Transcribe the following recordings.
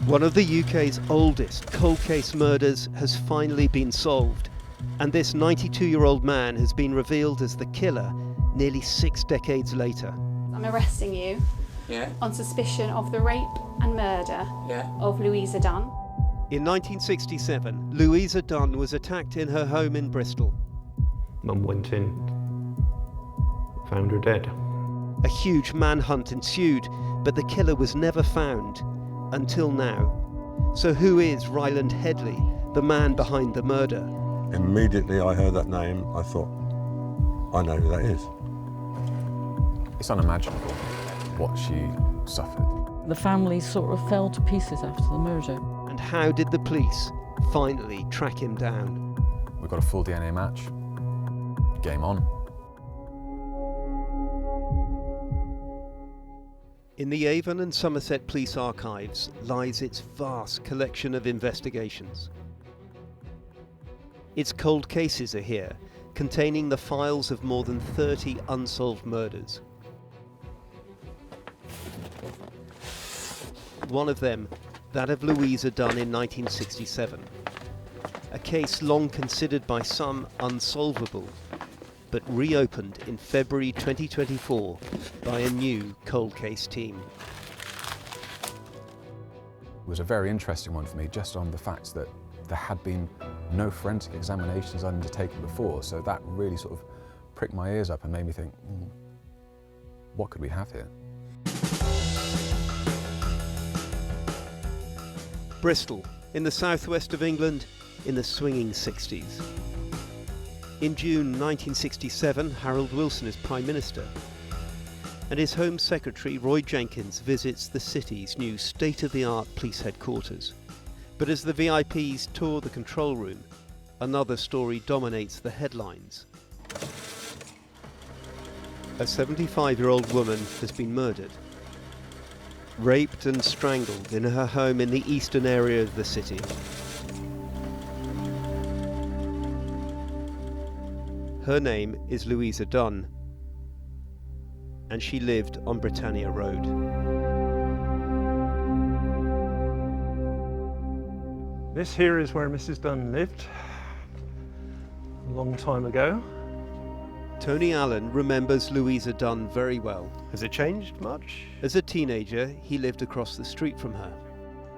One of the UK's oldest cold case murders has finally been solved, and this 92-year-old man has been revealed as the killer nearly 6 decades later. I'm arresting you on suspicion of the rape and murder of Louisa Dunne. In 1967, Louisa Dunne was attacked in her home in Bristol. Mum went in, found her dead. A huge manhunt ensued, but the killer was never found. Until now. So who is Ryland Headley, the man behind the murder? Immediately I heard that name, I thought, I know who that is. It's unimaginable what she suffered. The family sort of fell to pieces after the murder. And how did the police finally track him down? We got a full DNA match. Game on. In the Avon and Somerset Police Archives lies its vast collection of investigations. Its cold cases are here, containing the files of more than 30 unsolved murders. One of them, that of Louisa Dunne in 1967. A case long considered by some unsolvable, but reopened in February 2024 by a new cold case team. It was a very interesting one for me, just on the fact that there had been no forensic examinations undertaken before, so that really sort of pricked my ears up and made me think, what could we have here? Bristol, in the southwest of England, in the swinging 60s. In June 1967, Harold Wilson is Prime Minister, and his Home Secretary Roy Jenkins visits the city's new state-of-the-art police headquarters. But as the VIPs tour the control room, another story dominates the headlines. A 75-year-old woman has been murdered, raped and strangled in her home in the eastern area of the city. Her name is Louisa Dunne, and she lived on Britannia Road. This here is where Mrs. Dunne lived a long time ago. Tony Allen remembers Louisa Dunne very well. Has it changed much? As a teenager, he lived across the street from her.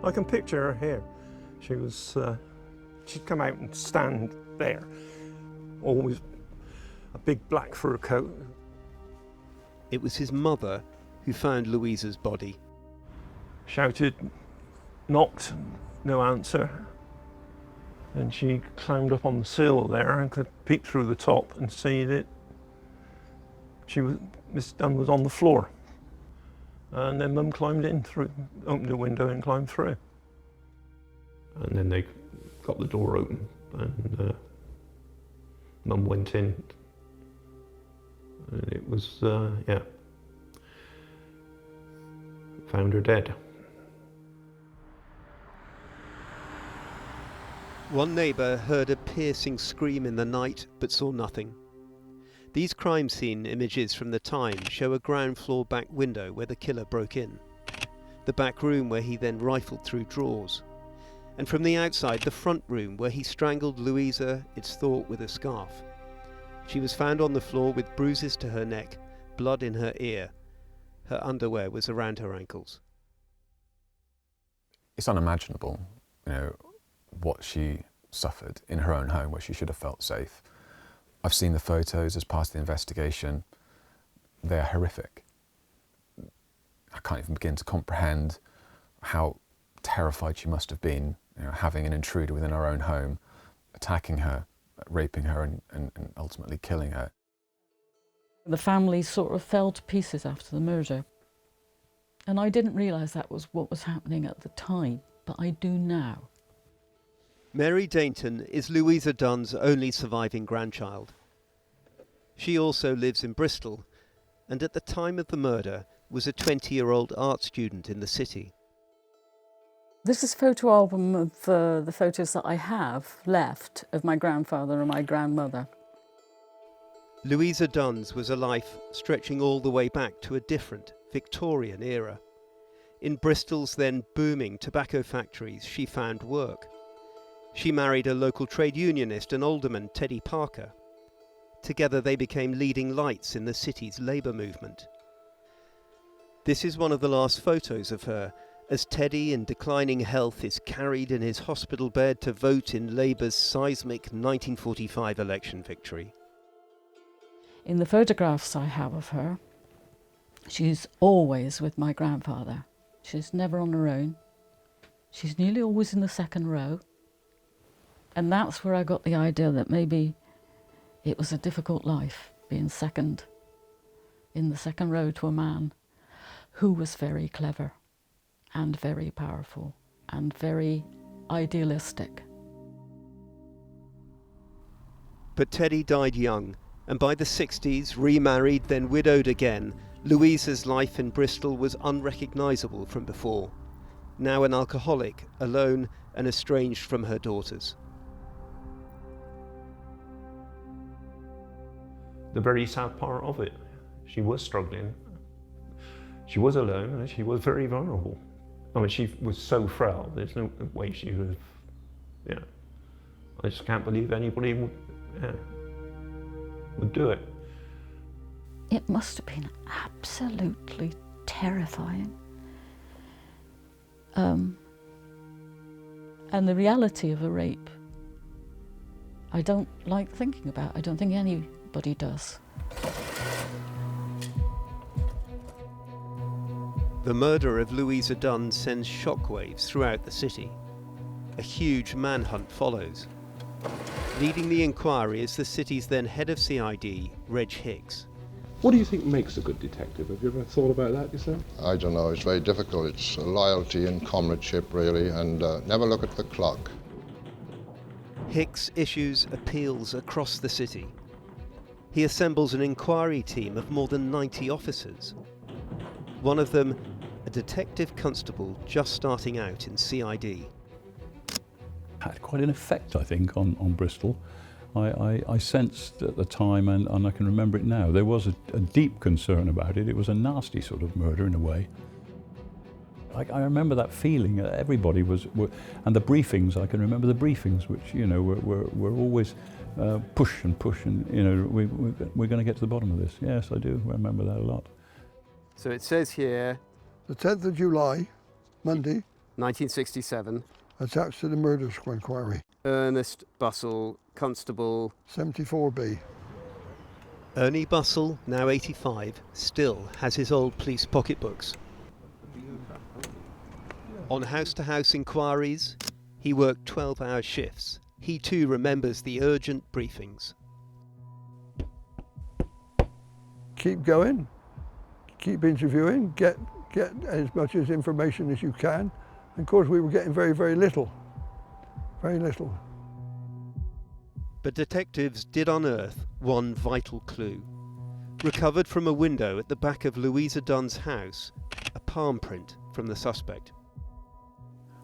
I can picture her here. She'd come out and stand there, always a big black fur coat. It was his mother who found Louisa's body. Shouted, knocked, no answer. And she climbed up on the sill there and could peek through the top and see that Miss Dunne was on the floor. And then Mum climbed in through, opened the window and climbed through. And then they got the door open and Mum went in. And it was, found her dead. One neighbour heard a piercing scream in the night but saw nothing. These crime scene images from the time show a ground floor back window where the killer broke in, the back room where he then rifled through drawers, and from the outside the front room where he strangled Louisa, it's thought, with a scarf. She was found on the floor with bruises to her neck, blood in her ear. Her underwear was around her ankles. It's unimaginable, what she suffered in her own home where she should have felt safe. I've seen the photos as part of the investigation. They're horrific. I can't even begin to comprehend how terrified she must have been, having an intruder within her own home, attacking her, raping her and ultimately killing her. The family sort of fell to pieces after the murder. And I didn't realise that was what was happening at the time, but I do now. Mary Dainton is Louisa Dunne's only surviving grandchild. She also lives in Bristol, and at the time of the murder was a 20-year-old art student in the city. This is a photo album of the photos that I have left of my grandfather and my grandmother. Louisa Dunne's was a life stretching all the way back to a different Victorian era. In Bristol's then booming tobacco factories, she found work. She married a local trade unionist and alderman, Teddy Parker. Together they became leading lights in the city's labour movement. This is one of the last photos of her, as Teddy, in declining health, is carried in his hospital bed to vote in Labour's seismic 1945 election victory. In the photographs I have of her, she's always with my grandfather. She's never on her own. She's nearly always in the second row. And that's where I got the idea that maybe it was a difficult life, being second, in the second row to a man who was very clever and very powerful and very idealistic. But Teddy died young, and by the 60s, remarried, then widowed again, Louisa's life in Bristol was unrecognisable from before. Now an alcoholic, alone and estranged from her daughters. The very sad part of it, she was struggling. She was alone and she was very vulnerable. I mean, she was so frail, there's no way she would have, I just can't believe anybody would do it. It must have been absolutely terrifying. And the reality of a rape, I don't like thinking about. I don't think anybody does. The murder of Louisa Dunne sends shockwaves throughout the city. A huge manhunt follows. Leading the inquiry is the city's then head of CID, Reg Hicks. What do you think makes a good detective? Have you ever thought about that yourself? I don't know, it's very difficult. It's loyalty and comradeship, really, and never look at the clock. Hicks issues appeals across the city. He assembles an inquiry team of more than 90 officers. One of them, a detective constable just starting out in CID. Had quite an effect, I think, on Bristol. I sensed at the time, and I can remember it now, there was a deep concern about it. It was a nasty sort of murder in a way. I remember that feeling. Everybody were, and the briefings. I can remember the briefings, which were always push, and we're going to get to the bottom of this. Yes, I do remember that a lot. So it says here, the 10th of July, Monday, 1967. Attached to the murder inquiry. Ernest Bussell, Constable. 74B. Ernie Bussell, now 85, still has his old police pocketbooks. On house-to-house inquiries, he worked 12-hour shifts. He too remembers the urgent briefings. Keep going, keep interviewing, get as much as information as you can. And of course, we were getting very, very little. Very little. But detectives did unearth one vital clue. Recovered from a window at the back of Louisa Dunne's house, a palm print from the suspect.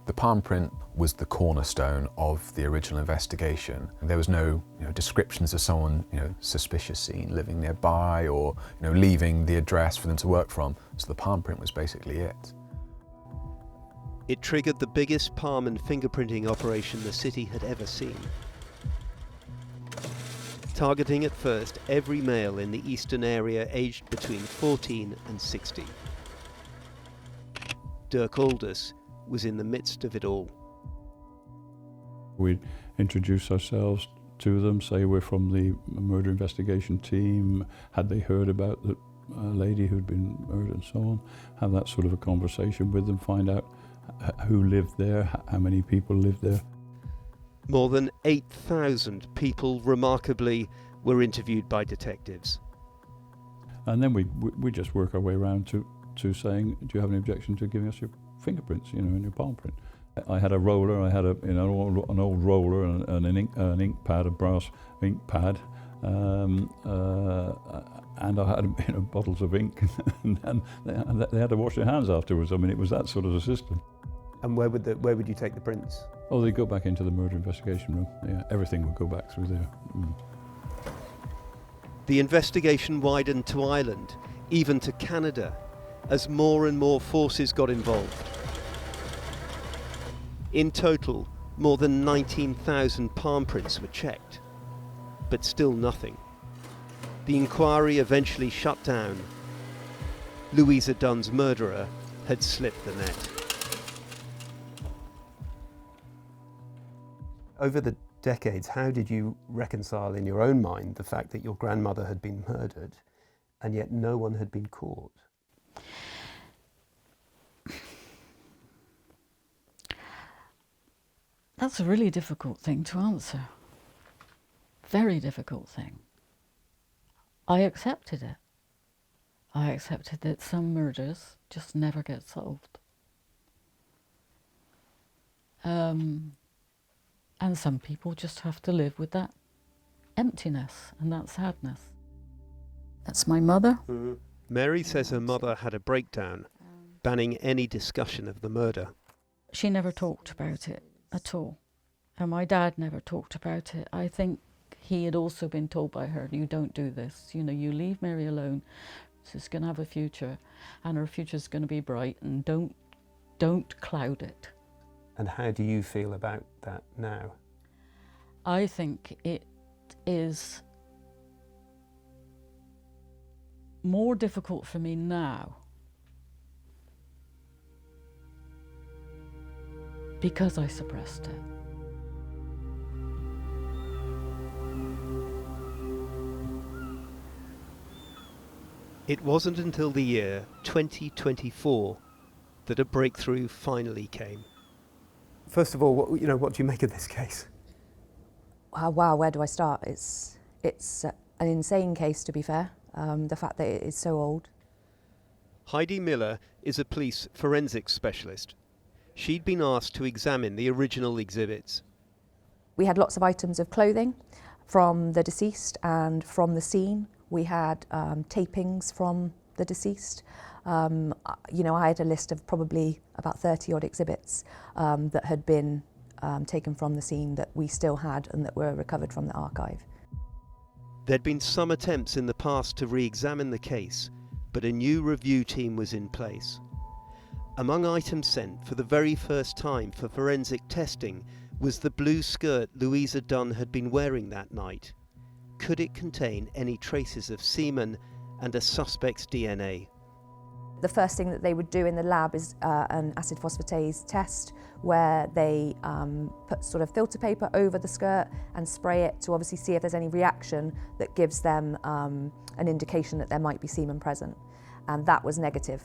The palm print was the cornerstone of the original investigation. There was no descriptions of someone suspicious seen living nearby or leaving the address for them to work from. So the palm print was basically it. It triggered the biggest palm and fingerprinting operation the city had ever seen. Targeting at first every male in the eastern area aged between 14 and 60. Dirk Aldous was in the midst of it all. We'd introduce ourselves to them, say we're from the murder investigation team, had they heard about the lady who'd been murdered and so on, have that sort of a conversation with them, find out who lived there, how many people lived there. More than 8,000 people, remarkably, were interviewed by detectives. And then we just work our way around to saying, do you have any objection to giving us your fingerprints, in your palm print? I had a roller, I had an old roller and an ink pad, a brass ink pad, and I had bottles of ink, and they had to wash their hands afterwards. I mean, it was that sort of a system. And where would you take the prints? Oh, they go back into the murder investigation room. Yeah, everything would go back through there. The investigation widened to Ireland, even to Canada, as more and more forces got involved. In total, more than 19,000 palm prints were checked, but still nothing. The inquiry eventually shut down. Louisa Dunne's murderer had slipped the net. Over the decades, how did you reconcile in your own mind the fact that your grandmother had been murdered and yet no one had been caught? That's a really difficult thing to answer. Very difficult thing. I accepted it. I accepted that some murders just never get solved. And some people just have to live with that emptiness and that sadness. That's my mother. Mm-hmm. Mary says her mother had a breakdown, banning any discussion of the murder. She never talked about it at all. And my dad never talked about it. I think he had also been told by her, you don't do this. You know, you leave Mary alone. She's going to have a future, and her future's going to be bright, and don't cloud it. And how do you feel about that now? I think it is more difficult for me now because I suppressed it. It wasn't until the year 2024 that a breakthrough finally came. First of all, what do you make of this case? Wow, where do I start? It's an insane case, to be fair. The fact that it is so old. Heidi Miller is a police forensics specialist. She'd been asked to examine the original exhibits. We had lots of items of clothing from the deceased and from the scene. We had tapings from the deceased. I had a list of probably about 30 odd exhibits that had been taken from the scene that we still had and that were recovered from the archive. There'd been some attempts in the past to re-examine the case, but a new review team was in place. Among items sent for the very first time for forensic testing was the blue skirt Louisa Dunne had been wearing that night. Could it contain any traces of semen and a suspect's DNA? The first thing that they would do in the lab is an acid phosphatase test where they put sort of filter paper over the skirt and spray it to obviously see if there's any reaction that gives them an indication that there might be semen present. And that was negative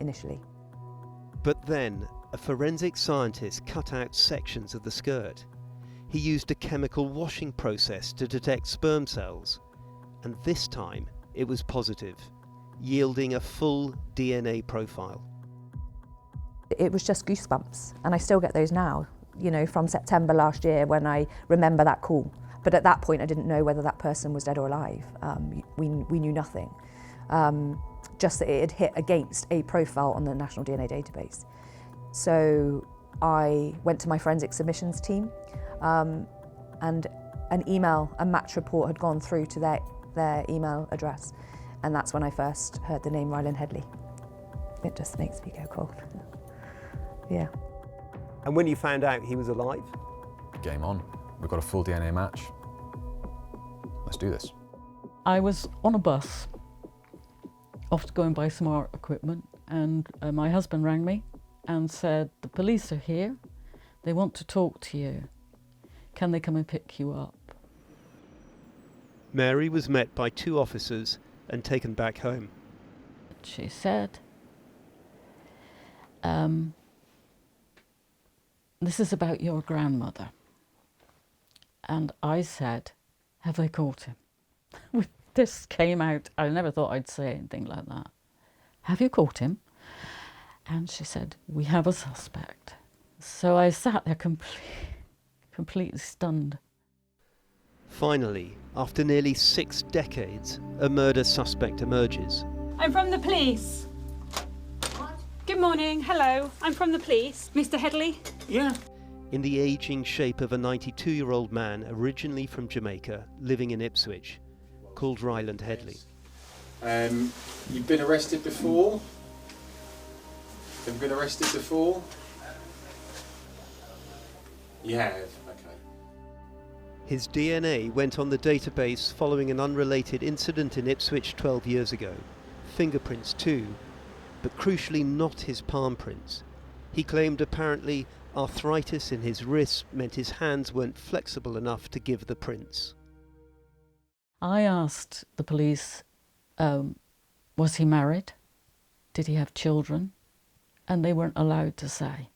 initially. But then a forensic scientist cut out sections of the skirt. He used a chemical washing process to detect sperm cells, and this time it was positive, yielding a full DNA profile. It was just goosebumps, and I still get those now, from September last year when I remember that call. But at that point I didn't know whether that person was dead or alive. We knew nothing, just that it had hit against a profile on the National DNA Database. So I went to my forensic submissions team, and a match report had gone through to their email address, and that's when I first heard the name Ryland Headley. It just makes me go cold. Yeah. And when you found out he was alive? Game on. We've got a full DNA match. Let's do this. I was on a bus, off to go and buy some art equipment, and my husband rang me and said, the police are here, they want to talk to you. Can they come and pick you up? Mary was met by 2 officers and taken back home. She said, this is about your grandmother. And I said, have they caught him? This came out, I never thought I'd say anything like that. Have you caught him? And she said, we have a suspect. So I sat there completely stunned. Finally, after nearly 6 decades, a murder suspect emerges. I'm from the police. Good morning, hello, I'm from the police. Mr. Headley? Yeah. In the ageing shape of a 92-year-old man originally from Jamaica, living in Ipswich, called Ryland Headley. You've been arrested before? Have you been arrested before? You have, okay. His DNA went on the database following an unrelated incident in Ipswich 12 years ago. Fingerprints too, but crucially not his palm prints. He claimed apparently arthritis in his wrists meant his hands weren't flexible enough to give the prints. I asked the police, was he married? Did he have children? And they weren't allowed to say.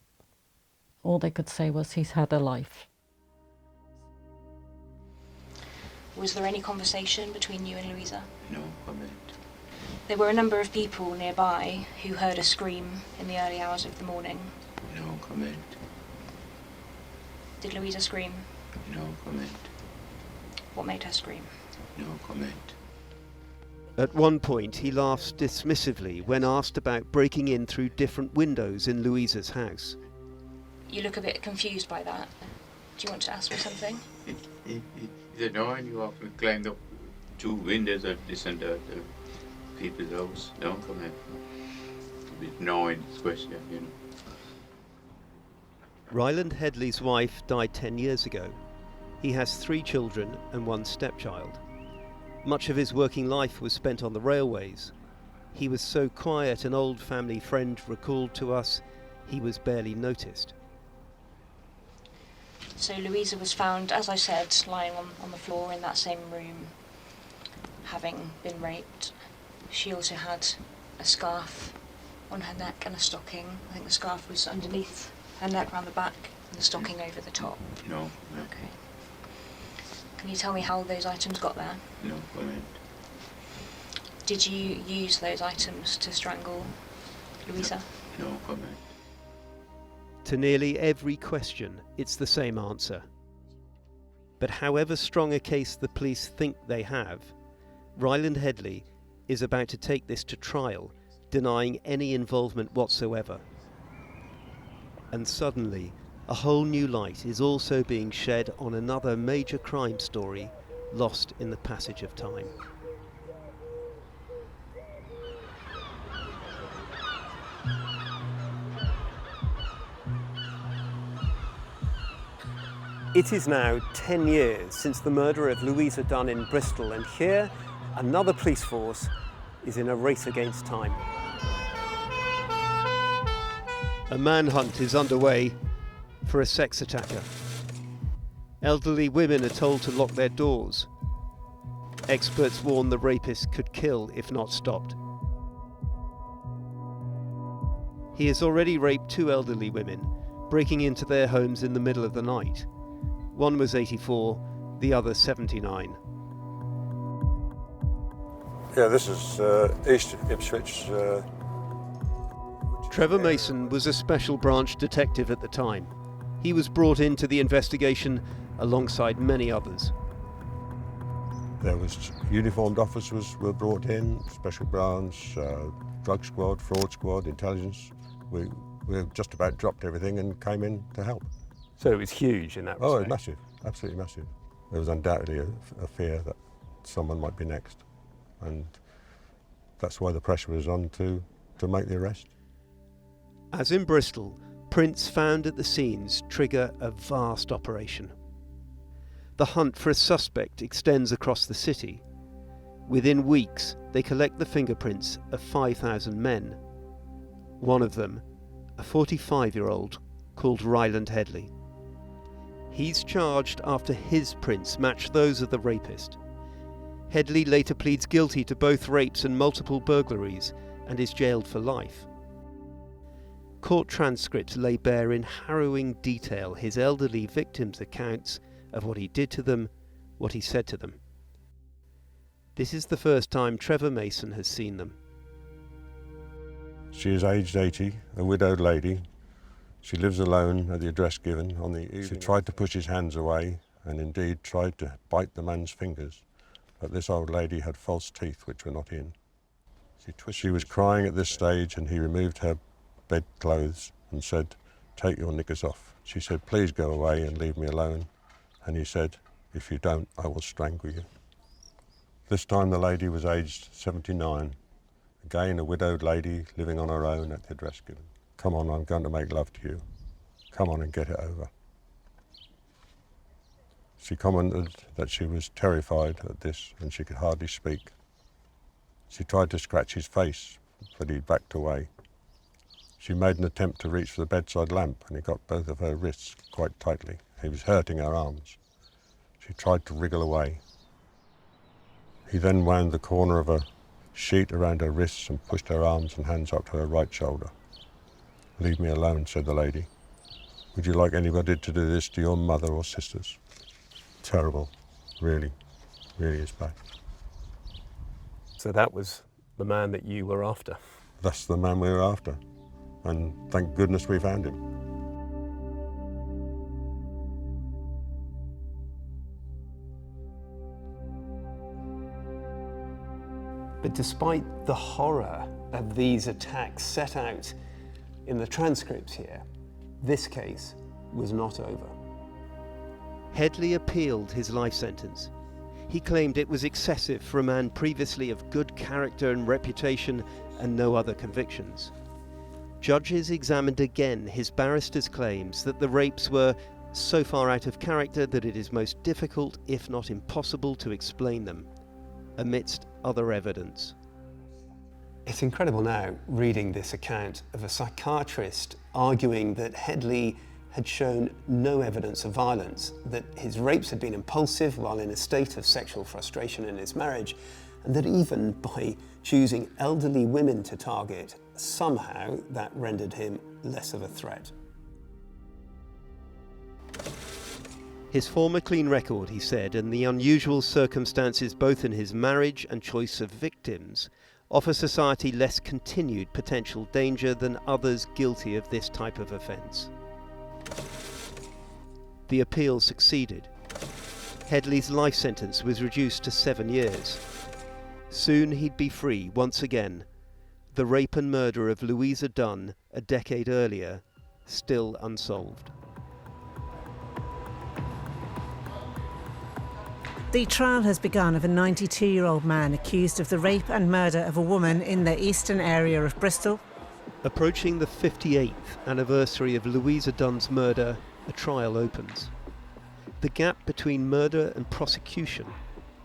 All they could say was he's had a life. Was there any conversation between you and Louisa? No comment. There were a number of people nearby who heard a scream in the early hours of the morning. No comment. Did Louisa scream? No comment. What made her scream? No comment. At one point, he laughs dismissively when asked about breaking in through different windows in Louisa's house. You look a bit confused by that. Do you want to ask me something? He said, no, and you often climbed up 2 windows at this and that people's house. No comment. A bit annoying question, you know. Ryland Headley's wife died 10 years ago. He has 3 children and 1 stepchild. Much of his working life was spent on the railways. He was so quiet, an old family friend recalled to us, he was barely noticed. So Louisa was found, as I said, lying on the floor in that same room, having been raped. She also had a scarf on her neck and a stocking. I think the scarf was underneath her neck, round the back, and the stocking over the top. No. Okay. Can you tell me how those items got there? No comment. Did you use those items to strangle Louisa? No comment. To nearly every question, it's the same answer. But however strong a case the police think they have, Ryland Headley is about to take this to trial, denying any involvement whatsoever. And suddenly, a whole new light is also being shed on another major crime story lost in the passage of time. It is now 10 years since the murder of Louisa Dunne in Bristol, and here another police force is in a race against time. A manhunt is underway for a sex attacker. Elderly women are told to lock their doors. Experts warn the rapist could kill if not stopped. He has already raped 2 elderly women, breaking into their homes in the middle of the night. One was 84, the other 79. Yeah, this is East Ipswich. Trevor Mason was a special branch detective at the time. He was brought into the investigation alongside many others. There was uniformed officers were brought in, special branch, drug squad, fraud squad, intelligence. We just about dropped everything and came in to help. So it was huge in that respect? Oh, it was massive, absolutely massive. There was undoubtedly a fear that someone might be next, and that's why the pressure was on to make the arrest. As in Bristol, prints found at the scenes trigger a vast operation. The hunt for a suspect extends across the city. Within weeks, they collect the fingerprints of 5,000 men. One of them, a 45-year-old called Ryland Headley. He's charged after his prints match those of the rapist. Headley later pleads guilty to both rapes and multiple burglaries and is jailed for life. Court transcripts lay bare in harrowing detail his elderly victims' accounts of what he did to them, what he said to them. This is the first time Trevor Mason has seen them. She is aged 80, a widowed lady. She lives alone at the address given on the evening. She tried to push his hands away and indeed tried to bite the man's fingers, but this old lady had false teeth which were not in. She was crying at this stage and he removed her bedclothes and said, "Take your knickers off." She said, "Please go away and leave me alone." And he said, "If you don't, I will strangle you." This time the lady was aged 79, again a widowed lady living on her own at the address given. Come on, I'm going to make love to you. Come on and get it over. She commented that she was terrified at this and she could hardly speak. She tried to scratch his face, but he backed away. She made an attempt to reach for the bedside lamp and he got both of her wrists quite tightly. He was hurting her arms. She tried to wriggle away. He then wound the corner of a sheet around her wrists and pushed her arms and hands up to her right shoulder. "Leave me alone," said the lady. "Would you like anybody to do this to your mother or sisters?" Terrible, really, really is bad. So that was the man that you were after? That's the man we were after, and thank goodness we found him. But despite the horror of these attacks set out in the transcripts here, this case was not over. Headley appealed his life sentence. He claimed it was excessive for a man previously of good character and reputation and no other convictions. Judges examined again his barrister's claims that the rapes were so far out of character that it is most difficult, if not impossible, to explain them, amidst other evidence. It's incredible now, reading this account of a psychiatrist arguing that Headley had shown no evidence of violence, that his rapes had been impulsive while in a state of sexual frustration in his marriage, and that even by choosing elderly women to target, somehow that rendered him less of a threat. His former clean record, he said, and the unusual circumstances both in his marriage and choice of victims offer society less continued potential danger than others guilty of this type of offence. The appeal succeeded. Headley's life sentence was reduced to 7 years. Soon he'd be free once again. The rape and murder of Louisa Dunne a decade earlier, still unsolved. The trial has begun of a 92-year-old man accused of the rape and murder of a woman in the eastern area of Bristol. Approaching the 58th anniversary of Louisa Dunne's murder, a trial opens. The gap between murder and prosecution,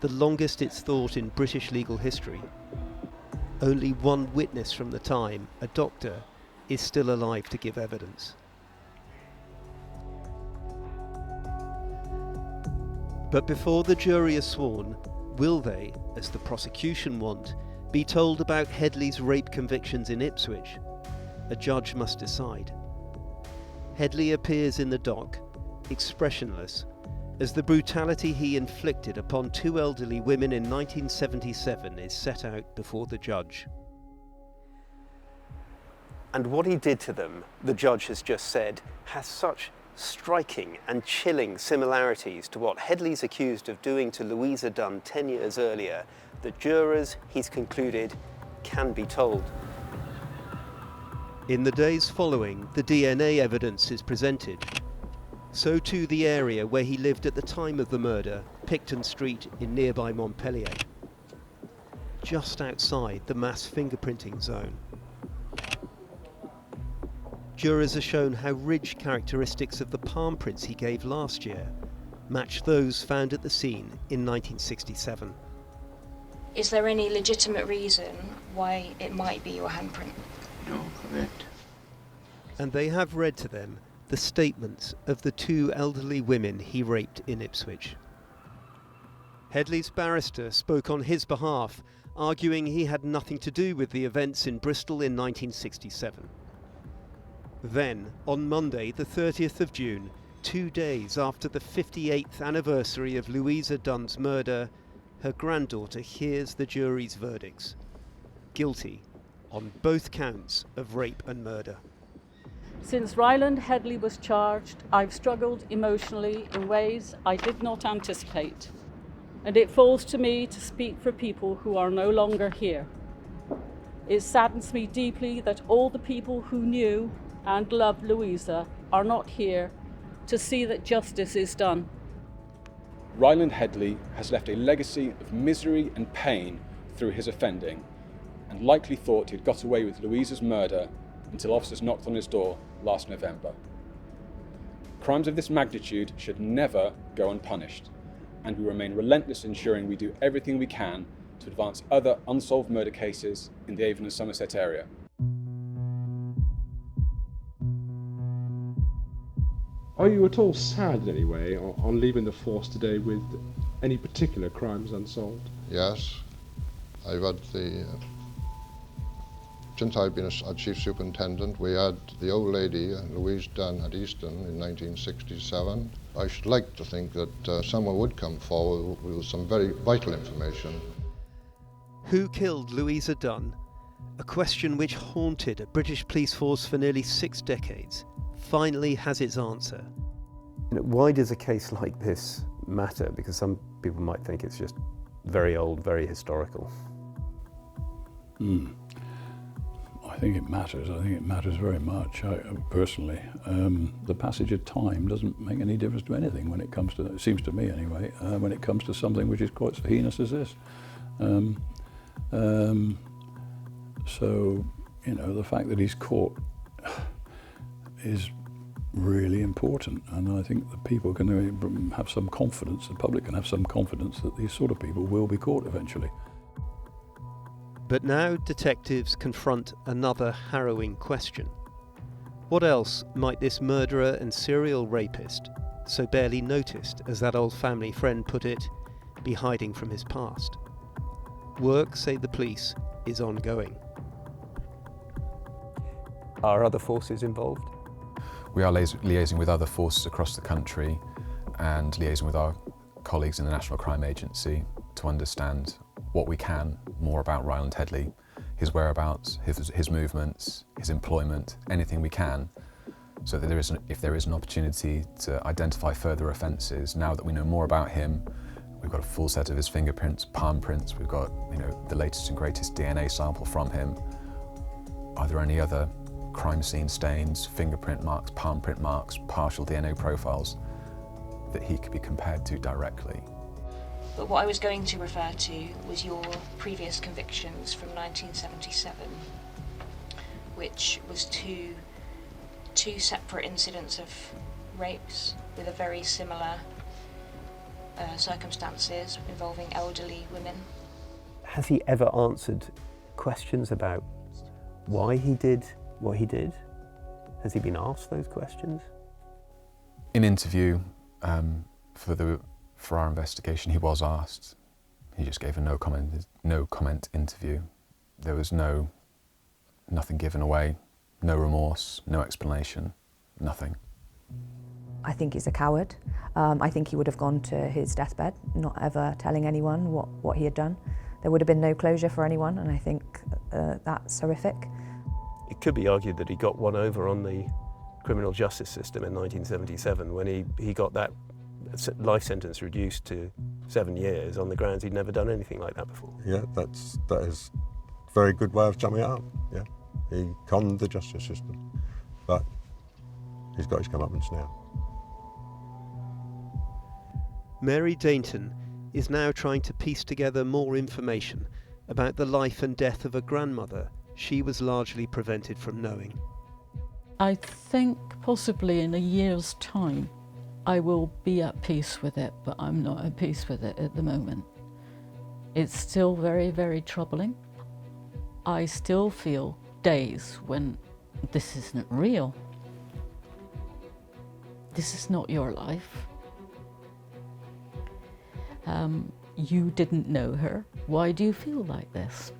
the longest it's thought in British legal history. Only one witness from the time, a doctor, is still alive to give evidence. But before the jury is sworn, will they, as the prosecution want, be told about Headley's rape convictions in Ipswich? A judge must decide. Headley appears in the dock, expressionless, as the brutality he inflicted upon 2 elderly women in 1977 is set out before the judge. And what he did to them, the judge has just said, has such striking and chilling similarities to what Headley's accused of doing to Louisa Dunne 10 years earlier that jurors, he's concluded, can be told. In the days following, the DNA evidence is presented. So too the area where he lived at the time of the murder, Picton Street in nearby Montpellier, just outside the mass fingerprinting zone. Jurors are shown how ridge characteristics of the palm prints he gave last year match those found at the scene in 1967. Is there any legitimate reason why it might be your handprint? No, correct. And they have read to them the statements of the 2 elderly women he raped in Ipswich. Headley's barrister spoke on his behalf, arguing he had nothing to do with the events in Bristol in 1967. Then, on Monday, the 30th of June, 2 days after the 58th anniversary of Louisa Dunne's murder, her granddaughter hears the jury's verdicts. Guilty on both counts of rape and murder. Since Ryland Headley was charged, I've struggled emotionally in ways I did not anticipate, and it falls to me to speak for people who are no longer here. It saddens me deeply that all the people who knew and loved Louisa are not here to see that justice is done. Ryland Headley has left a legacy of misery and pain through his offending, and likely thought he'd got away with Louisa's murder until officers knocked on his door last November. Crimes of this magnitude should never go unpunished, and we remain relentless in ensuring we do everything we can to advance other unsolved murder cases in the Avon and Somerset area. Are you at all sad in any way on leaving the force today with any particular crimes unsolved? Yes. I've had since I've been a chief superintendent, we had the old lady, Louisa Dunne, at Easton in 1967. I should like to think that someone would come forward with some very vital information. Who killed Louisa Dunne? A question which haunted a British police force for nearly 6 decades finally has its answer. Why does a case like this matter? Because some people might think it's just very old, very historical. I think it matters. I think it matters very much, personally. The passage of time doesn't make any difference to anything when it comes to, it seems to me anyway, when it comes to something which is quite so heinous as this. So, you know, the fact that he's caught is really important, and I think the people can have some confidence, the public can have some confidence that these sort of people will be caught eventually. But now detectives confront another harrowing question. What else might this murderer and serial rapist, so barely noticed as that old family friend put it, be hiding from his past? Work, say the police, is ongoing. Are other forces involved? We are liaising with other forces across the country and liaising with our colleagues in the National Crime Agency to understand what we can more about Ryland Headley, his whereabouts, his movements, his employment, anything we can, so that if there is an opportunity to identify further offences, now that we know more about him, we've got a full set of his fingerprints, palm prints, we've got, you know, the latest and greatest DNA sample from him. Are there any other crime scene stains, fingerprint marks, palm print marks, partial DNA profiles that he could be compared to directly? But what I was going to refer to was your previous convictions from 1977, which was two separate incidents of rapes with a very similar circumstances involving elderly women. Has he ever answered questions about why he did what he did? Has he been asked those questions? In interview for our investigation, he was asked. He just gave a no comment interview. There was nothing given away, no remorse, no explanation, nothing. I think he's a coward. I think he would have gone to his deathbed, not ever telling anyone what he had done. There would have been no closure for anyone, and I think that's horrific. It could be argued that he got one over on the criminal justice system in 1977 when he got that life sentence reduced to 7 years on the grounds he'd never done anything like that before. Yeah, that is a very good way of summing it up. Yeah, he conned the justice system, but he's got his comeuppance now. Mary Dainton is now trying to piece together more information about the life and death of a grandmother she was largely prevented from knowing. I think possibly in a year's time I will be at peace with it, but I'm not at peace with it at the moment. It's still very, very troubling. I still feel days when this isn't real. This is not your life. You didn't know her. Why do you feel like this?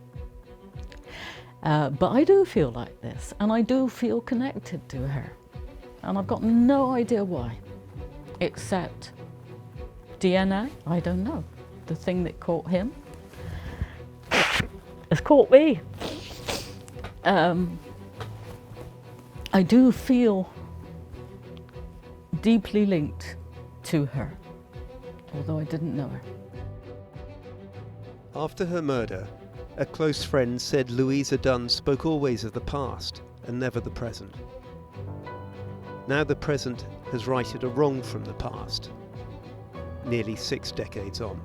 But I do feel like this, and I do feel connected to her. And I've got no idea why, except DNA, I don't know. The thing that caught him has caught me. I do feel deeply linked to her, although I didn't know her. After her murder, a close friend said Louisa Dunne spoke always of the past and never the present. Now the present has righted a wrong from the past, nearly 6 decades on.